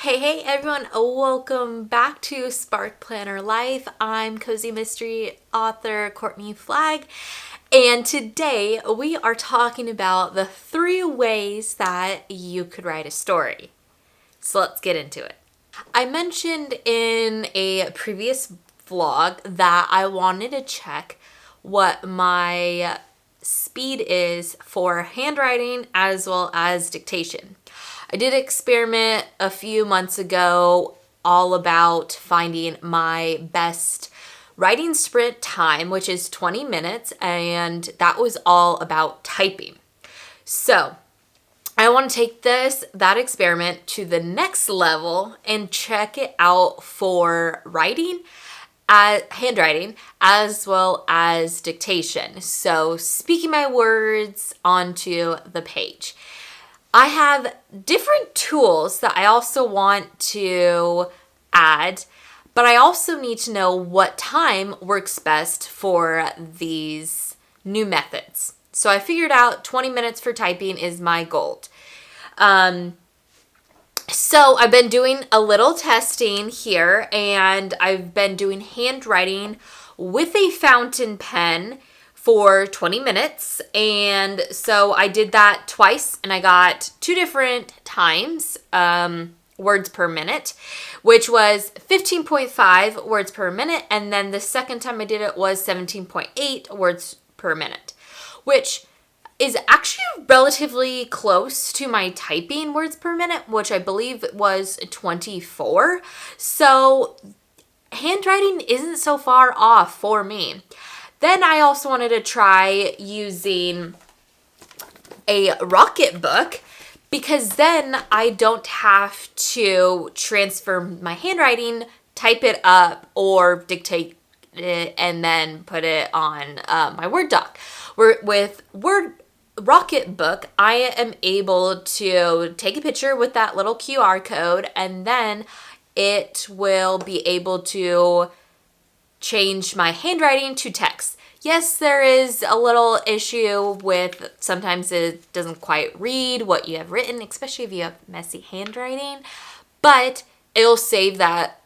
Hey everyone, welcome back to Spark Planner Life. I'm cozy mystery author Courtney Flagg, and today we are talking about the 3 ways that you could write a story. So let's get into it. I mentioned in a previous vlog that I wanted to check what my speed is for handwriting as well as dictation. I did experiment a few months ago all about finding my best writing sprint time, which is 20 minutes, and that was all about typing. So I want to take that experiment to the next level and check it out for handwriting as well as dictation. So speaking my words onto the page. I have different tools that I also want to add, but I also need to know what time works best for these new methods. So I figured out 20 minutes for typing is my goal. So I've been doing a little testing here, and I've been doing handwriting with a fountain pen for 20 minutes. And so I did that twice, and I got 2 different times, words per minute, which was 15.5 words per minute. And then the second time I did it was 17.8 words per minute, which is actually relatively close to my typing words per minute, which I believe was 24. So handwriting isn't so far off for me. Then I also wanted to try using a Rocket book, because then I don't have to transfer my handwriting, type it up, or dictate it and then put it on my Word doc. With Rocket book, I am able to take a picture with that little QR code, and then it will be able to change my handwriting to text. Yes, there is a little issue with sometimes it doesn't quite read what you have written, especially if you have messy handwriting, but it'll save that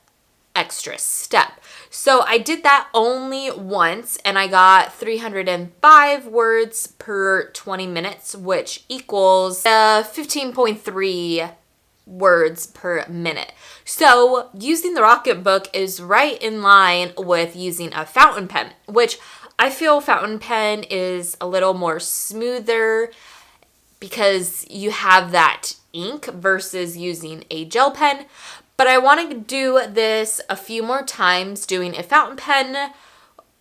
extra step. So I did that only once, and I got 305 words per 20 minutes, which equals 15.3 words per minute. So using the Rocket book is right in line with using a fountain pen, which I feel fountain pen is a little more smoother because you have that ink versus using a gel pen. But I want to do this a few more times, doing a fountain pen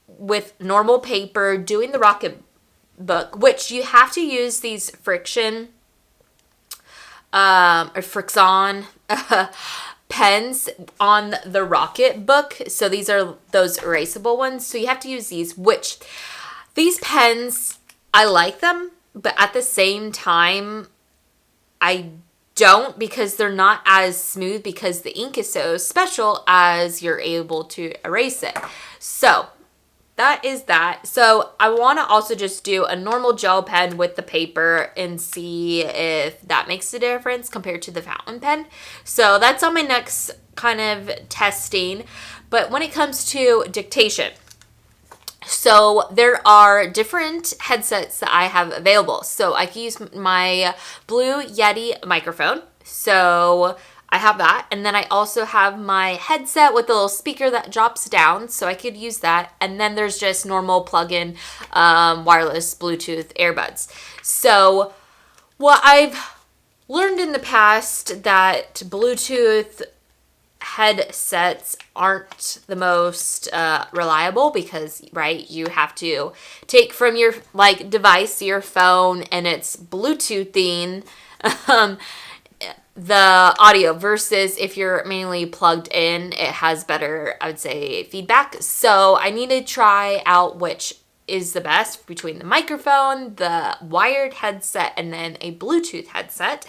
with normal paper, doing the Rocket book, which you have to use these friction or Frixion pens on the Rocket book. So these are those erasable ones. So you have to use these pens, I like them, but at the same time, I don't, because they're not as smooth because the ink is so special as you're able to erase it. So that is that. So I want to also just do a normal gel pen with the paper and see if that makes a difference compared to the fountain pen. So that's on my next kind of testing. But when it comes to dictation, so there are different headsets that I have available. So I can use my Blue Yeti microphone. So I have that. And then I also have my headset with a little speaker that drops down. So I could use that. And then there's just normal plug-in wireless Bluetooth earbuds. So what I've learned in the past that Bluetooth headsets aren't the most reliable because, right, you have to take from your device, your phone, and it's Bluetoothing the audio versus if you're mainly plugged in, it has better, I would say, feedback. So I need to try out which is the best between the microphone, the wired headset, and then a Bluetooth headset.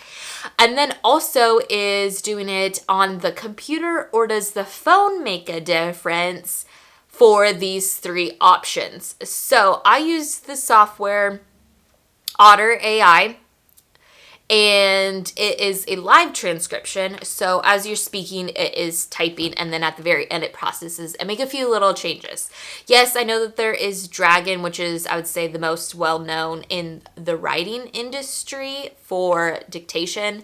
And then also, is doing it on the computer, or does the phone make a difference for these 3 options? So I use the software Otter AI, and it is a live transcription. So as you're speaking, it is typing, and then at the very end, it processes and make a few little changes. Yes, I know that there is Dragon, which is, I would say, the most well-known in the writing industry for dictation.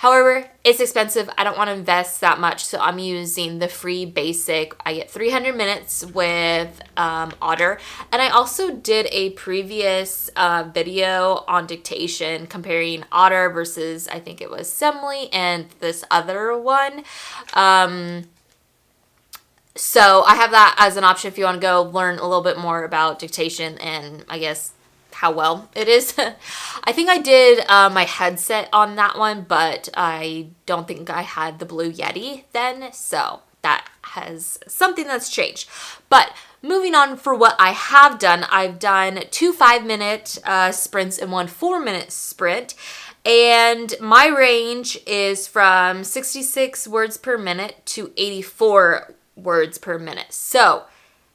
However, it's expensive. I don't want to invest that much, so I'm using the free basic. I get 300 minutes with Otter. And I also did a previous video on dictation comparing Otter versus, I think it was Semly and this other one. So I have that as an option if you want to go learn a little bit more about dictation and, I guess, how well it is. I think I did my headset on that one, but I don't think I had the Blue Yeti then, so that has something that's changed. But moving on for what I have done, I've done 2 5-minute sprints and 1 4-minute sprint, and my range is from 66 words per minute to 84 words per minute. So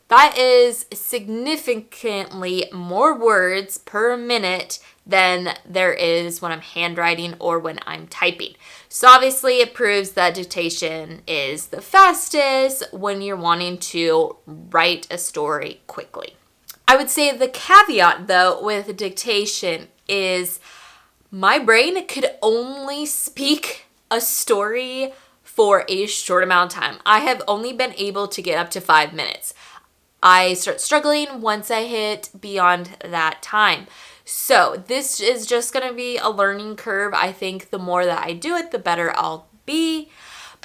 that is significantly more words per minute than there is when I'm handwriting or when I'm typing. So obviously it proves that dictation is the fastest when you're wanting to write a story quickly. I would say the caveat though with dictation is my brain could only speak a story for a short amount of time. I have only been able to get up to 5 minutes. I start struggling once I hit beyond that time. So this is just going to be a learning curve. I think the more that I do it, the better I'll be.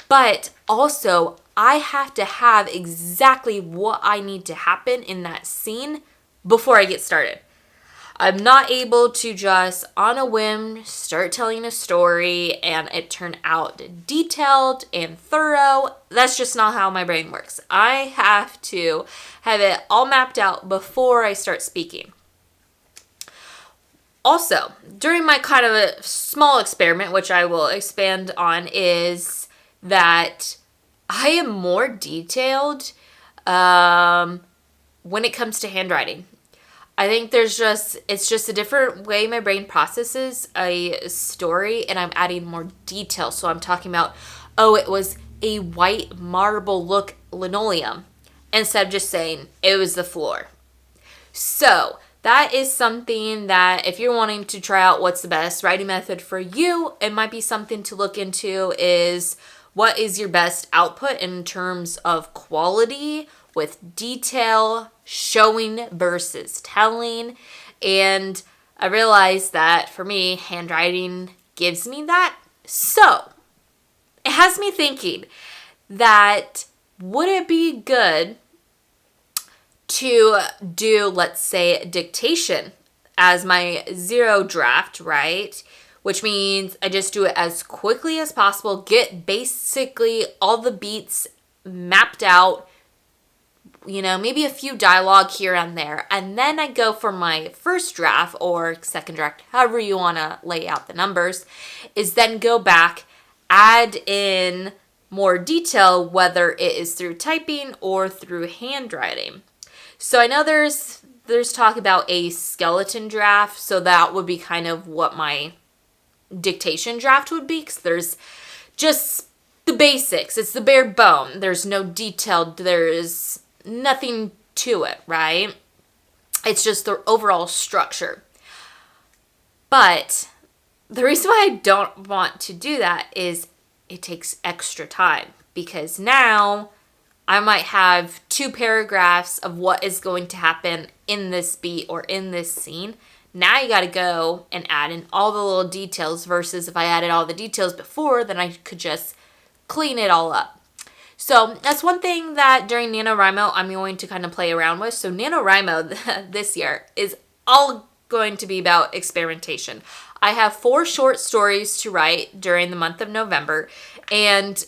But also, I have to have exactly what I need to happen in that scene before I get started. I'm not able to just on a whim start telling a story and it turn out detailed and thorough. That's just not how my brain works. I have to have it all mapped out before I start speaking. Also, during my kind of a small experiment, which I will expand on, is that I am more detailed when it comes to handwriting. I think it's just a different way my brain processes a story, and I'm adding more detail. So I'm talking about, oh, it was a white marble look linoleum, instead of just saying it was the floor. So that is something that if you're wanting to try out what's the best writing method for you, it might be something to look into is what is your best output in terms of quality with detail, showing versus telling. And I realized that for me, handwriting gives me that. So it has me thinking that would it be good to do, let's say, dictation as my 0 draft, right? Which means I just do it as quickly as possible, get basically all the beats mapped out, maybe a few dialogue here and there. And then I go for my first draft or second draft, however you want to lay out the numbers, is then go back, add in more detail, whether it is through typing or through handwriting. So I know there's talk about a skeleton draft, so that would be kind of what my dictation draft would be, because there's just the basics. It's the bare bone. There's no detail. There's nothing to it, right? It's just the overall structure. But the reason why I don't want to do that is it takes extra time, because now I might have 2 paragraphs of what is going to happen in this beat or in this scene. Now you got to go and add in all the little details, versus if I added all the details before, then I could just clean it all up. So that's one thing that during NaNoWriMo I'm going to kind of play around with. So NaNoWriMo this year is all going to be about experimentation. I have 4 short stories to write during the month of November, and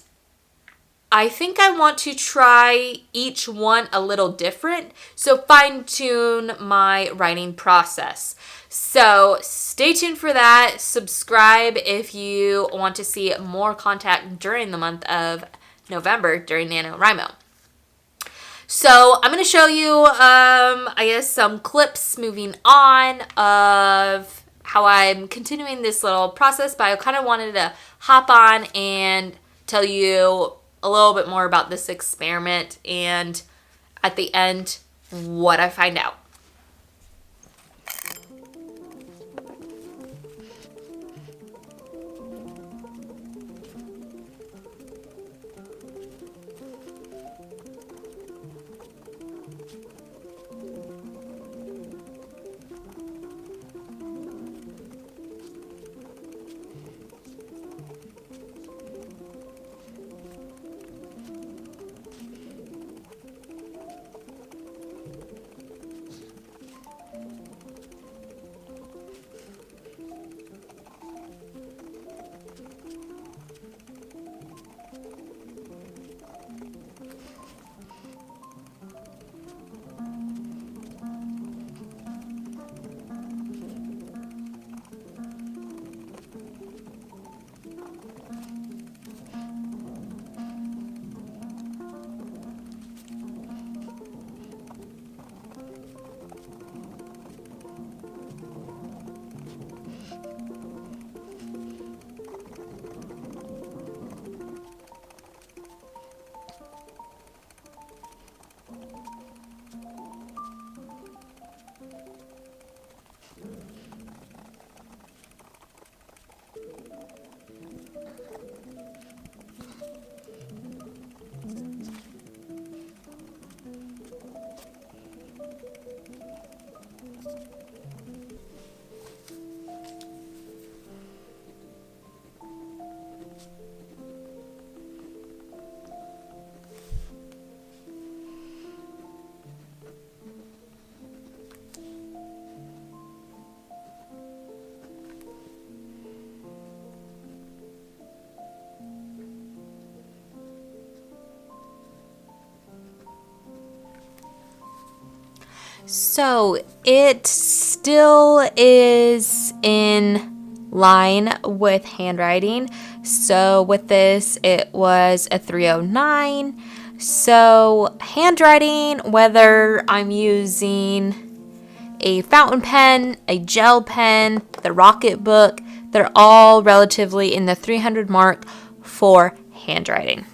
I think I want to try each one a little different, so fine-tune my writing process. So stay tuned for that. Subscribe if you want to see more content during the month of November during NaNoWriMo. So I'm going to show you, some clips moving on of how I'm continuing this little process, but I kind of wanted to hop on and tell you a little bit more about this experiment and at the end what I find out. So it still is in line with handwriting. So with this, it was a 309. So handwriting, whether I'm using a fountain pen, a gel pen, the Rocket Book, they're all relatively in the 300 mark for handwriting.